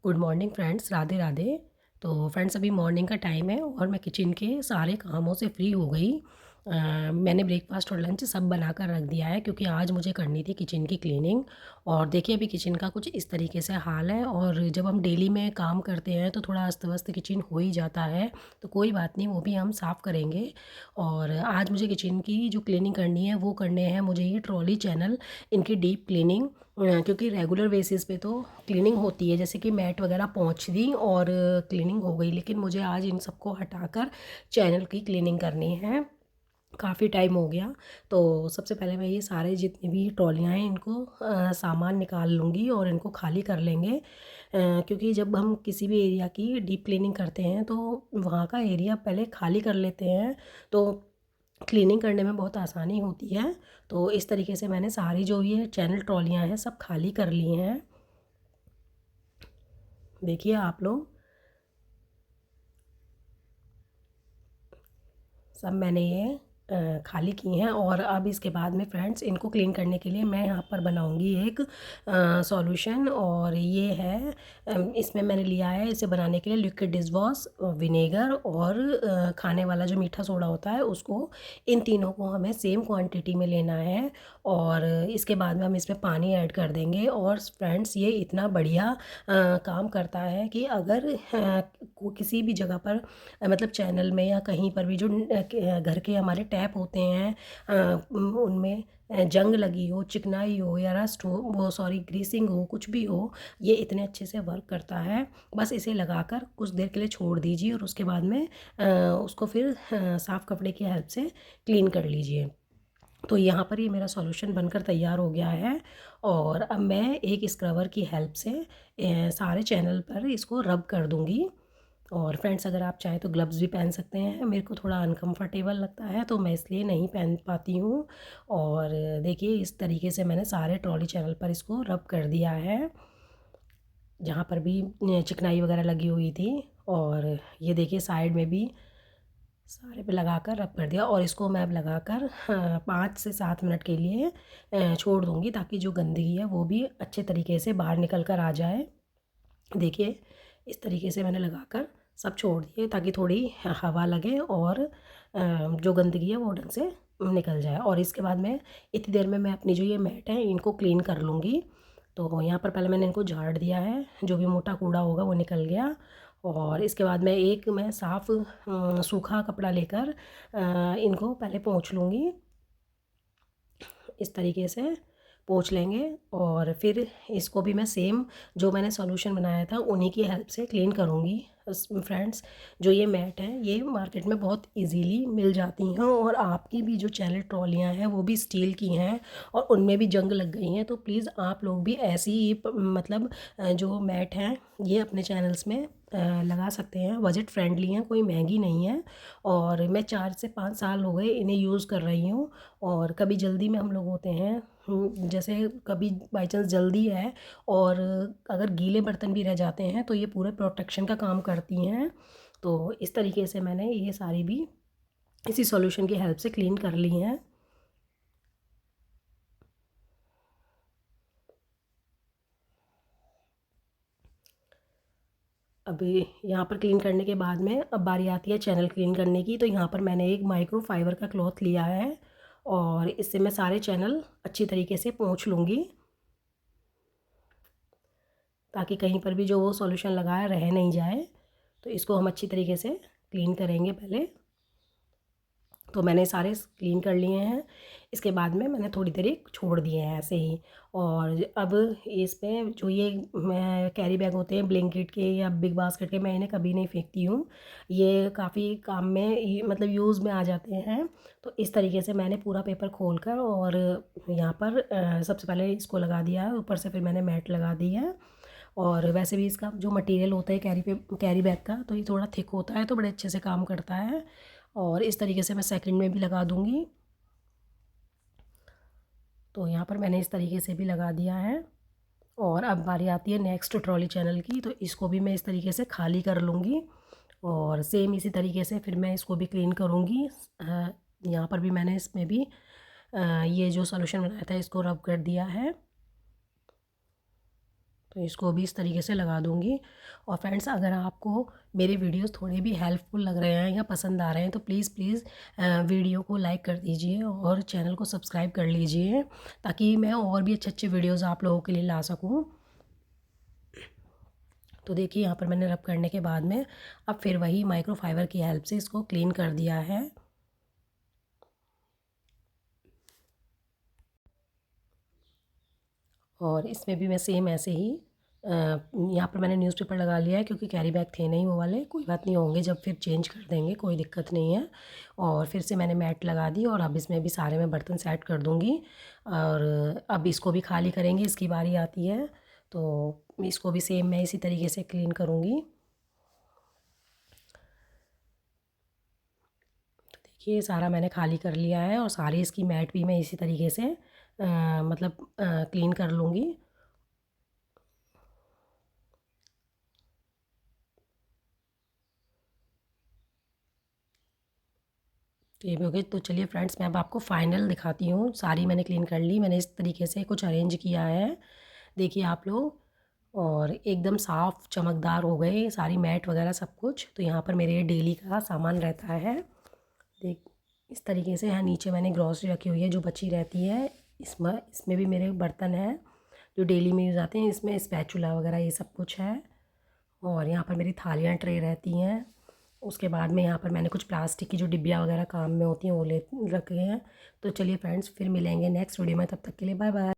Good morning friends, Radhe Radhe. तो friends, अभी morning का टाइम है और मैं किचन के सारे कामों से फ्री हो गई। मैंने ब्रेकफास्ट और लंच सब बना कर रख दिया है क्योंकि आज मुझे करनी थी किचन की क्लीनिंग। और देखिए, अभी किचन का कुछ इस तरीके से हाल है और जब हम डेली में काम करते हैं तो थोड़ा अस्त व्यस्त किचन हो ही जाता है। तो कोई बात नहीं, वो भी हम साफ़ करेंगे। और आज मुझे किचन की जो क्लीनिंग करनी है वो करने हैं मुझे ये ट्रॉली चैनल, इनकी डीप क्लीनिंग। क्योंकि रेगुलर बेसिस पे तो क्लीनिंग होती है, जैसे कि मैट वगैरह पोंछ दी और क्लीनिंग हो गई, लेकिन मुझे आज इन सबको हटाकर चैनल की क्लीनिंग करनी है। काफ़ी टाइम हो गया। तो सबसे पहले मैं ये सारे जितनी भी ट्रॉलियाँ हैं इनको सामान निकाल लूँगी और इनको खाली कर लेंगे। क्योंकि जब हम किसी भी एरिया की डीप क्लीनिंग करते हैं तो वहाँ का एरिया पहले खाली कर लेते हैं, तो क्लीनिंग करने में बहुत आसानी होती है। तो इस तरीके से मैंने सारी जो ये चैनल ट्रॉलियाँ हैं सब खाली कर ली हैं। देखिए आप लोग, सब मैंने ये खाली की हैं। और अब इसके बाद में फ्रेंड्स, इनको क्लीन करने के लिए मैं यहाँ पर बनाऊँगी एक सॉल्यूशन। और ये है, इसमें मैंने लिया है इसे बनाने के लिए लिक्विड डिश वॉश, विनेगर और खाने वाला जो मीठा सोडा होता है उसको। इन तीनों को हमें सेम क्वांटिटी में लेना है और इसके बाद में हम इसमें पानी ऐड कर देंगे। और फ्रेंड्स, ये इतना बढ़िया काम करता है कि अगर किसी भी जगह पर मतलब चैनल में या कहीं पर भी जो घर के हमारे टैप होते हैं, उनमें जंग लगी हो, चिकनाई हो या रस्ट हो, वो सॉरी ग्रीसिंग हो, कुछ भी हो, ये इतने अच्छे से वर्क करता है। बस इसे लगाकर कुछ देर के लिए छोड़ दीजिए और उसके बाद में उसको फिर साफ़ कपड़े की हेल्प से क्लीन कर लीजिए। तो यहाँ पर ये मेरा सॉल्यूशन बनकर तैयार हो गया है। और अब मैं एक स्क्रबर की हेल्प से सारे चैनल पर इसको रब कर दूँगी। और फ्रेंड्स, अगर आप चाहें तो ग्लव्स भी पहन सकते हैं। मेरे को थोड़ा अनकंफर्टेबल लगता है तो मैं इसलिए नहीं पहन पाती हूँ। और देखिए, इस तरीके से मैंने सारे ट्रॉली चैनल पर इसको रब कर दिया है जहाँ पर भी चिकनाई वगैरह लगी हुई थी। और ये देखिए, साइड में भी सारे पे लगाकर रब कर दिया। और इसको मैं अब लगाकर 5 से 7 मिनट के लिए छोड़ दूँगी ताकि जो गंदगी है वो भी अच्छे तरीके से बाहर निकल कर आ जाए। देखिए, इस तरीके से मैंने लगाकर सब छोड़ दिए ताकि थोड़ी हवा लगे और जो गंदगी है वो ढंग से निकल जाए। और इसके बाद में इतनी देर में मैं अपनी जो ये मैट है इनको क्लीन कर लूँगी। तो यहाँ पर पहले मैंने इनको झाड़ दिया है, जो भी मोटा कूड़ा होगा वो निकल गया। और इसके बाद में मैं साफ़ सूखा कपड़ा लेकर इनको पहले पोंछ लूँगी। इस तरीके से पोंछ लेंगे और फिर इसको भी मैं सेम जो मैंने सॉल्यूशन बनाया था उन्हीं की हेल्प से क्लीन करूँगी। फ्रेंड्स, जो ये मैट है ये मार्केट में बहुत इजीली मिल जाती हैं और आपकी भी जो चैनल ट्रॉलियाँ हैं वो भी स्टील की हैं और उनमें भी जंग लग गई हैं। तो प्लीज़ आप लोग भी ऐसी ही मतलब जो मैट हैं ये अपने चैनल्स में लगा सकते हैं। बजट फ्रेंडली हैं, कोई महंगी नहीं है। और मैं 4 से 5 साल हो गए इन्हें यूज़ कर रही हूँ। और कभी जल्दी में हम लोग होते हैं, जैसे कभी बाई चांस जल्दी है और अगर गीले बर्तन भी रह जाते हैं तो ये पूरे प्रोटेक्शन का काम करती हैं। तो इस तरीके से मैंने ये सारी भी इसी सॉल्यूशन की हेल्प से क्लीन कर ली हैं। अभी यहाँ पर क्लीन करने के बाद में अब बारी आती है चैनल क्लीन करने की। तो यहाँ पर मैंने एक माइक्रो फाइबर का क्लॉथ लिया है और इससे मैं सारे चैनल अच्छी तरीके से पोंछ लूँगी ताकि कहीं पर भी जो वो सॉल्यूशन लगाया रह नहीं जाए। तो इसको हम अच्छी तरीके से क्लीन करेंगे पहले। तो मैंने सारे क्लीन कर लिए हैं। इसके बाद में मैंने थोड़ी देर एक छोड़ दिए हैं ऐसे ही। और अब इसमें जो ये कैरी बैग होते हैं ब्लिंकिट के या बिग बास्केट के, मैं इन्हें कभी नहीं फेंकती हूँ। ये काफ़ी काम में मतलब यूज़ में आ जाते हैं। तो इस तरीके से मैंने पूरा पेपर खोल कर और यहाँ पर सबसे पहले इसको लगा दिया है, ऊपर से फिर मैंने मैट लगा दी है। और वैसे भी इसका जो मटेरियल होता है कैरी बैग का, तो ये थोड़ा थिक होता है तो बड़े अच्छे से काम करता है। और इस तरीके से मैं सेकंड में भी लगा दूंगी। तो यहाँ पर मैंने इस तरीके से भी लगा दिया है। और अब बारी आती है नेक्स्ट ट्रॉली चैनल की, तो इसको भी मैं इस तरीके से खाली कर लूँगी और सेम इसी तरीके से फिर मैं इसको भी क्लीन करूँगी। यहाँ पर भी मैंने इसमें भी ये जो सॉल्यूशन बनाया था इसको रब कर दिया है। तो इसको भी इस तरीके से लगा दूँगी। और फ्रेंड्स, अगर आपको मेरे वीडियोस थोड़े भी हेल्पफुल लग रहे हैं या पसंद आ रहे हैं तो प्लीज़ प्लीज़ वीडियो को लाइक कर दीजिए और चैनल को सब्सक्राइब कर लीजिए, ताकि मैं और भी अच्छे अच्छे वीडियोस आप लोगों के लिए ला सकूं। तो देखिए यहाँ पर मैंने रब करने के बाद में अब फिर वही माइक्रोफाइबर की हेल्प से इसको क्लीन कर दिया है। और इसमें भी मैं सेम ऐसे ही यहाँ पर मैंने न्यूज़पेपर लगा लिया है, क्योंकि कैरी बैग थे नहीं वो वाले। कोई बात नहीं, होंगे जब फिर चेंज कर देंगे, कोई दिक्कत नहीं है। और फिर से मैंने मैट लगा दी और अब इसमें भी सारे मैं बर्तन सेट कर दूँगी। और अब इसको भी खाली करेंगे, इसकी बारी आती है। तो इसको भी सेम मैं इसी तरीके से क्लीन करूँगी। तो देखिए सारा मैंने खाली कर लिया है और सारी इसकी मैट भी मैं इसी तरीके से मतलब क्लीन कर लूँगी। तो ये भी हो गई। तो चलिए फ्रेंड्स, मैं अब आपको फाइनल दिखाती हूँ। सारी मैंने क्लीन कर ली, मैंने इस तरीके से कुछ अरेंज किया है, देखिए आप लोग। और एकदम साफ़ चमकदार हो गए सारी मैट वगैरह सब कुछ। तो यहाँ पर मेरे डेली का सामान रहता है, देख इस तरीके से। यहाँ नीचे मैंने ग्रॉसरी रखी हुई है जो बची रहती है। इसमें इसमें भी मेरे बर्तन हैं जो डेली में यूज़ आते हैं। इसमें स्पैचुला वगैरह ये सब कुछ है। और यहाँ पर मेरी थालियाँ ट्रे रहती हैं। उसके बाद में यहाँ पर मैंने कुछ प्लास्टिक की जो डिब्बियाँ वगैरह काम में होती हैं वो ले रखे हैं। तो चलिए फ्रेंड्स, फिर मिलेंगे नेक्स्ट वीडियो में, तब तक के लिए बाय बाय।